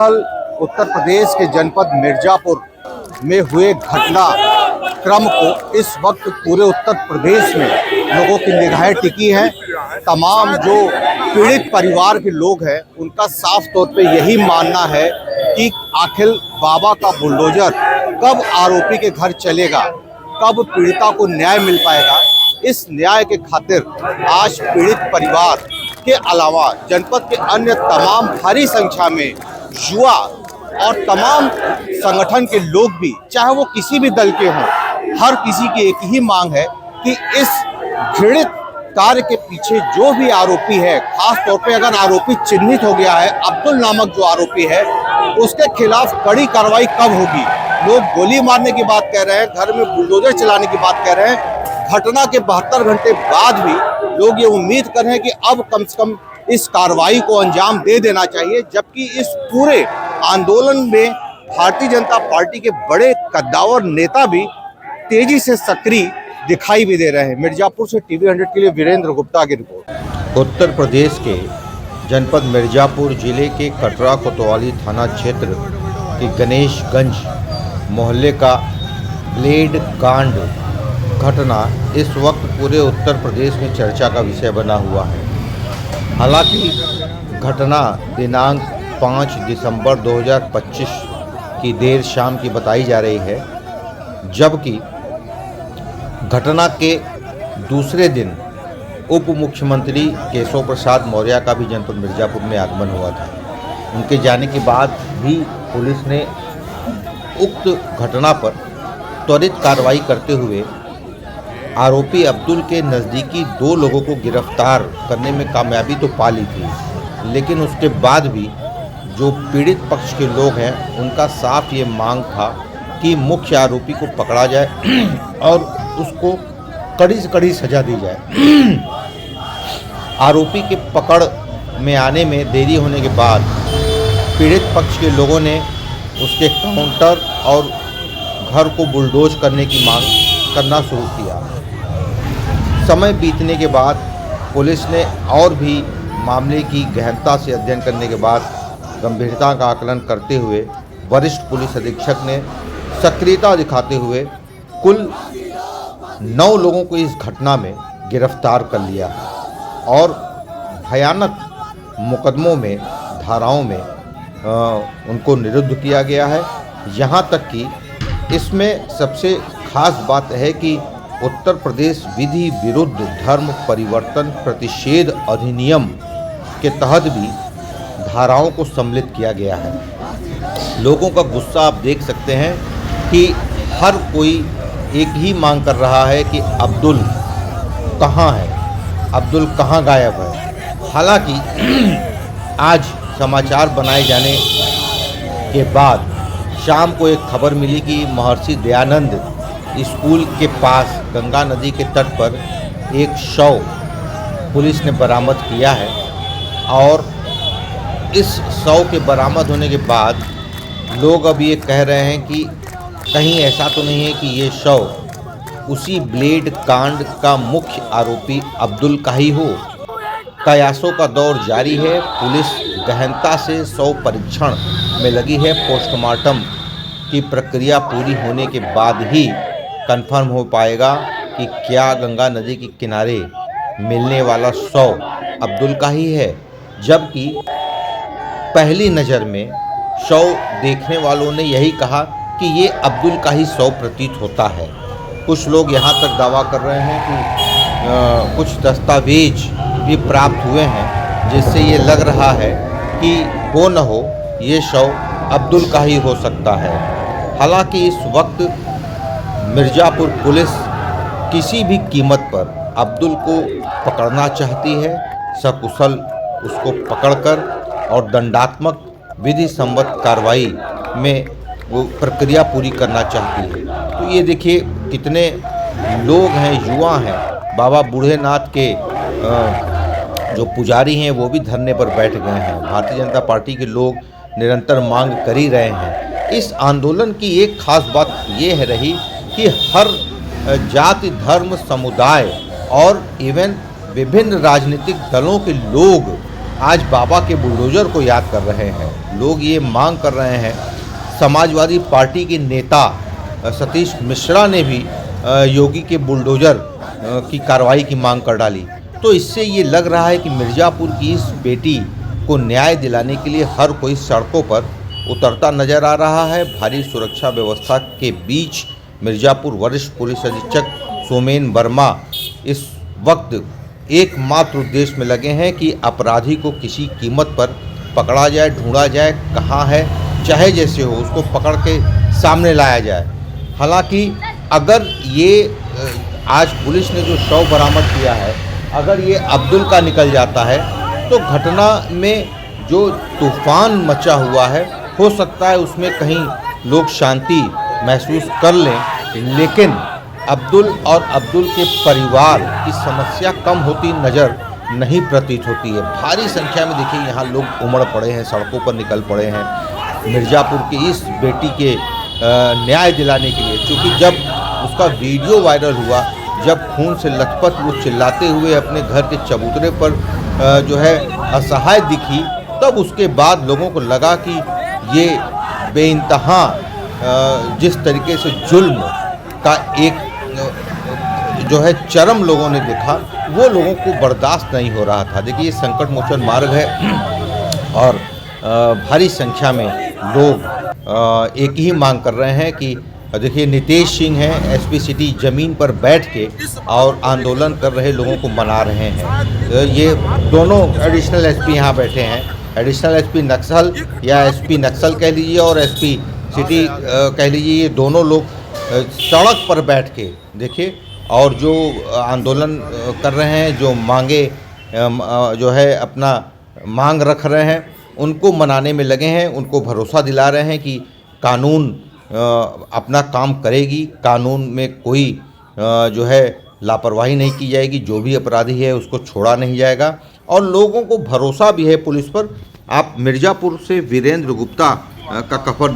कल उत्तर प्रदेश के जनपद मिर्जापुर में हुए घटनाक्रम को इस वक्त पूरे उत्तर प्रदेश में लोगों की निगाहें टिकी हैं। तमाम जो पीड़ित परिवार के लोग हैं उनका साफ तौर पे यही मानना है कि आखिर बाबा का बुलडोजर कब आरोपी के घर चलेगा, कब पीड़िता को न्याय मिल पाएगा। इस न्याय के खातिर आज पीड़ित परिवार के अलावा जनपद के अन्य तमाम भारी संख्या में युवा और तमाम संगठन के लोग भी, चाहे वो किसी भी दल के हों, हर किसी की एक ही मांग है कि इस घृणित कार्य के पीछे जो भी आरोपी है, खास तौर पे अगर आरोपी चिन्हित हो गया है, अब्दुल नामक जो आरोपी है, उसके खिलाफ कड़ी कार्रवाई कब होगी। लोग गोली मारने की बात कह रहे हैं, घर में बुलडोजर चलाने की बात कह रहे हैं। घटना के 72 घंटे बाद भी लोग ये उम्मीद कर रहे हैं कि अब कम से कम इस कार्रवाई को अंजाम दे देना चाहिए, जबकि इस पूरे आंदोलन में भारतीय जनता पार्टी के बड़े कद्दावर नेता भी तेजी से सक्रिय दिखाई भी दे रहे हैं। मिर्जापुर से टीवी 100 के लिए वीरेंद्र गुप्ता की रिपोर्ट। उत्तर प्रदेश के जनपद मिर्जापुर जिले के कटरा कोतवाली थाना क्षेत्र के गणेशगंज मोहल्ले का ब्लेड कांड घटना इस वक्त पूरे उत्तर प्रदेश में चर्चा का विषय बना हुआ है। हालांकि घटना दिनांक 5 दिसंबर 2025 की देर शाम की बताई जा रही है, जबकि घटना के दूसरे दिन उप मुख्यमंत्री केशव प्रसाद मौर्य का भी जनपद मिर्जापुर में आगमन हुआ था। उनके जाने के बाद भी पुलिस ने उक्त घटना पर त्वरित कार्रवाई करते हुए आरोपी अब्दुल के नज़दीकी 2 लोगों को गिरफ्तार करने में कामयाबी तो पा ली थी, लेकिन उसके बाद भी जो पीड़ित पक्ष के लोग हैं उनका साफ ये मांग था कि मुख्य आरोपी को पकड़ा जाए और उसको कड़ी से कड़ी सजा दी जाए। आरोपी के पकड़ में आने में देरी होने के बाद पीड़ित पक्ष के लोगों ने उसके काउंटर और घर को बुलडोज करने की मांग करना शुरू किया। समय बीतने के बाद पुलिस ने और भी मामले की गहनता से अध्ययन करने के बाद गंभीरता का आकलन करते हुए वरिष्ठ पुलिस अधीक्षक ने सक्रियता दिखाते हुए कुल 9 लोगों को इस घटना में गिरफ्तार कर लिया और भयानक मुकदमों में, धाराओं में उनको निरुद्ध किया गया है। यहाँ तक कि इसमें सबसे खास बात है कि उत्तर प्रदेश विधि विरुद्ध धर्म परिवर्तन प्रतिषेध अधिनियम के तहत भी धाराओं को सम्मिलित किया गया है। लोगों का गुस्सा आप देख सकते हैं कि हर कोई एक ही मांग कर रहा है कि अब्दुल कहाँ है, अब्दुल कहाँ गायब है। हालांकि आज समाचार बनाए जाने के बाद शाम को एक खबर मिली कि महर्षि दयानंद स्कूल के पास गंगा नदी के तट पर एक शव पुलिस ने बरामद किया है और इस शव के बरामद होने के बाद लोग अब ये कह रहे हैं कि कहीं ऐसा तो नहीं है कि ये शव उसी ब्लेड कांड का मुख्य आरोपी अब्दुल का ही हो। कयासों का दौर जारी है। पुलिस गहनता से शव परीक्षण में लगी है। पोस्टमार्टम की प्रक्रिया पूरी होने के बाद ही कंफर्म हो पाएगा कि क्या गंगा नदी के किनारे मिलने वाला शव अब्दुल का ही है। जबकि पहली नज़र में शव देखने वालों ने यही कहा कि ये अब्दुल का ही शव प्रतीत होता है। कुछ लोग यहाँ तक दावा कर रहे हैं कि कुछ दस्तावेज भी प्राप्त हुए हैं जिससे ये लग रहा है कि हो न हो ये शव अब्दुल का ही हो सकता है। हालांकि इस वक्त मिर्जापुर पुलिस किसी भी कीमत पर अब्दुल को पकड़ना चाहती है, सकुशल उसको पकड़कर और दंडात्मक विधि सम्मत कार्रवाई में वो प्रक्रिया पूरी करना चाहती है। तो ये देखिए कितने लोग हैं, युवा हैं। बाबा बूढ़ेनाथ के जो पुजारी हैं वो भी धरने पर बैठ गए हैं। भारतीय जनता पार्टी के लोग निरंतर मांग कर ही रहे हैं। इस आंदोलन की एक खास बात ये है रही कि हर जाति, धर्म, समुदाय और इवन विभिन्न राजनीतिक दलों के लोग आज बाबा के बुलडोजर को याद कर रहे हैं। लोग ये मांग कर रहे हैं। समाजवादी पार्टी के नेता सतीश मिश्रा ने भी योगी के बुलडोजर की कार्रवाई की मांग कर डाली। तो इससे ये लग रहा है कि मिर्ज़ापुर की इस बेटी को न्याय दिलाने के लिए हर कोई सड़कों पर उतरता नजर आ रहा है। भारी सुरक्षा व्यवस्था के बीच मिर्ज़ापुर वरिष्ठ पुलिस अधीक्षक सोमेन वर्मा इस वक्त एकमात्र उद्देश्य में लगे हैं कि अपराधी को किसी कीमत पर पकड़ा जाए, ढूंढा जाए, कहाँ है, चाहे जैसे हो उसको पकड़ के सामने लाया जाए। हालांकि अगर ये आज पुलिस ने जो शव बरामद किया है, अगर ये अब्दुल का निकल जाता है तो घटना में जो तूफान मचा हुआ है, हो सकता है उसमें कहीं लोग शांति महसूस कर लें, लेकिन अब्दुल और अब्दुल के परिवार की समस्या कम होती नज़र नहीं प्रतीत होती है। भारी संख्या में देखिए यहाँ लोग उमड़ पड़े हैं, सड़कों पर निकल पड़े हैं मिर्ज़ापुर की इस बेटी के न्याय दिलाने के लिए। क्योंकि जब उसका वीडियो वायरल हुआ, जब खून से लथपथ वो चिल्लाते हुए अपने घर के चबूतरे पर जो है असहाय दिखी, तब उसके बाद लोगों को लगा कि ये बेइंतहा जिस तरीके से जुल्म का एक जो है चरम लोगों ने देखा, वो लोगों को बर्दाश्त नहीं हो रहा था। देखिए ये संकट मोचन मार्ग है और भारी संख्या में लोग एक ही मांग कर रहे हैं कि देखिए नितेश सिंह हैं, एसपी सिटी ज़मीन पर बैठ के और आंदोलन कर रहे लोगों को मना रहे हैं। ये दोनों एडिशनल एसपी यहाँ बैठे हैं, एडिशनल एसपी नक्सल या एसपी नक्सल कह लीजिए और एसपी सिटी कह लीजिए, ये दोनों लोग सड़क पर बैठ के देखिए और जो आंदोलन कर रहे हैं, जो मांगे जो है अपना मांग रख रहे हैं, उनको मनाने में लगे हैं, उनको भरोसा दिला रहे हैं कि कानून अपना काम करेगी, कानून में कोई जो है लापरवाही नहीं की जाएगी, जो भी अपराधी है उसको छोड़ा नहीं जाएगा और लोगों को भरोसा भी है पुलिस पर। आप मिर्ज़ापुर से वीरेंद्र गुप्ता का कफर